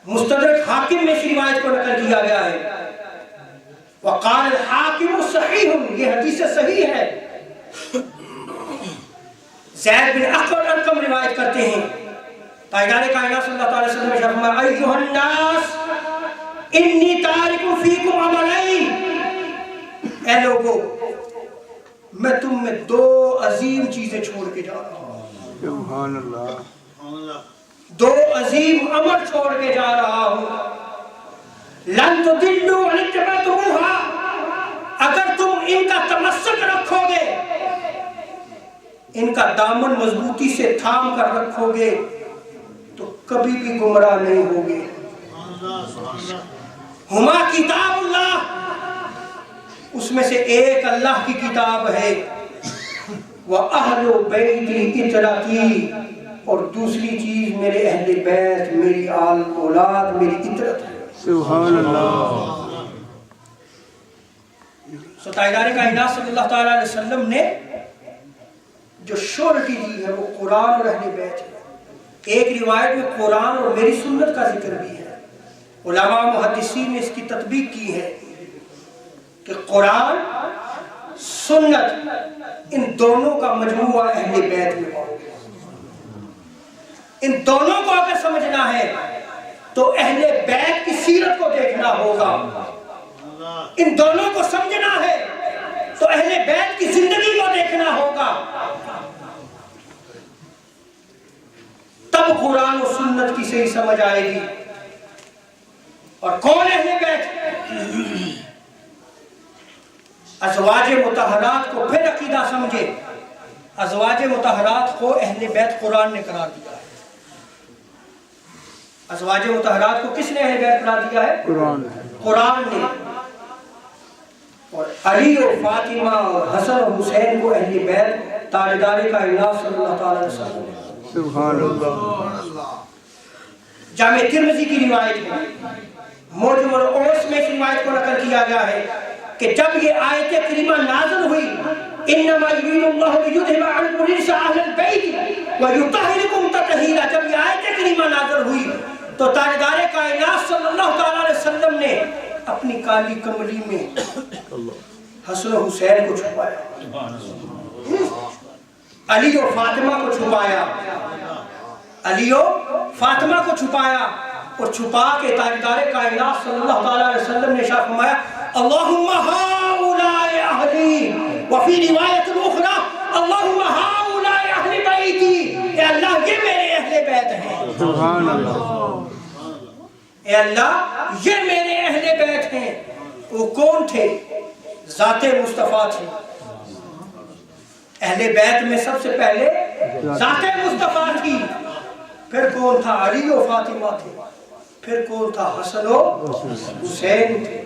مستدرک حاکم میں اس روایت کو نقل کیا گیا ہے. وقال الحاکم صحیح، یہ حدیث صحیح ہے. زید بن ارقم روایت کرتے ہیں تاجدار کائنات صلی اللہ علیہ وسلم نے فرمایا ایھا الناس انی تارک فیکم عملین، اے لوگو میں تم میں دو عظیم چیزیں چھوڑ کے جا رہا ہوں. سبحان اللہ. دو عظیم عمل چھوڑ کے جا رہا ہوں. لن تضلوا ان اتبعتموها، اگر تم ان کا تمسک رکھو گے، ان کا دامن مضبوطی سے تھام کر رکھو گے تو کبھی بھی گمراہ نہیں ہوگے. ہما کتاب اللہ، اس میں سے ایک اللہ کی کتاب ہے، وَأَهْلُ بَيْتِ اطرتی، اور دوسری چیز میرے اہل بیت، میری آل اولاد، میری اطرت ہے. سبحان اللہ. سو تاجدار کائنات صلی اللہ تعالیٰ علیہ وسلم نے جو شورٹی دی ہے وہ قرآن اور اہل بیت ہے. ایک روایت میں قرآن اور میری سنت کا ذکر بھی ہے. علماء محدثین نے اس کی تطبیق کی ہے کہ قرآن سنت ان دونوں کا مجموعہ اہل بیت میں ہو. ان دونوں کو اگر سمجھنا ہے تو اہل بیت کی سیرت کو دیکھنا ہوگا. ان دونوں کو سمجھنا ہے تو اہل بیت کی زندگی کو دیکھنا ہوگا. تب قرآن و سنت کی صحیح سمجھ آئے گی. اور کون اہل بیت؟ ازواج مطہرات کو پھر عقیدہ سمجھے. ازواج مطہرات کو اہل بیت قرآن نے قرار دیا ہے. ازواج مطہرات کو کس نے اہل بیت قرار دیا ہے؟ قرآن نے. اور علی و فاطمہ اور حسن و حسین کو اہل بیت تاجدار کائنات صلی اللہ تعالیٰ علیہ وسلم نے. سبحان اللہ. جامع ترمذی کی روایت ہے، معجم الاوس میں اس روایت کو نقل کیا گیا ہے کہ جب یہ آیت کریمہ نازل ہوئی انما یرید اللہ لیذھب عنکم الرجس اہل البیت ویطہرکم تطہیرا، جب یہ آیت کریمہ نازل ہوئی تو تاجدار کائنات صلی اللہ تعالیٰ علیہ وسلم نے اپنی کالی کملی میں حسن و حسین کو چھپایا، علی و فاطمہ کو چھپایا، علی و فاطمہ کو چھپایا. اور چھپا کے تاجدار کائنات صلی اللہ تعالیٰ علیہ وسلم نے ارشاد فرمایا اللہم ہؤلاء اہلی، وفی روایت اخری اللہم ہؤلاء اہل بیتی، اے اللہ یہ میرے اہل بیت ہیں. سبحان اللہ. اے اللہ یہ میرے اہل بیت ہیں. وہ کون تھے؟ ذات مصطفیٰ تھے. اہل بیت میں سب سے پہلے ذات مصطفیٰ تھی. پھر کون تھا؟ علی و فاطمہ تھے. پھر کون تھا؟ حسن و حسین تھے.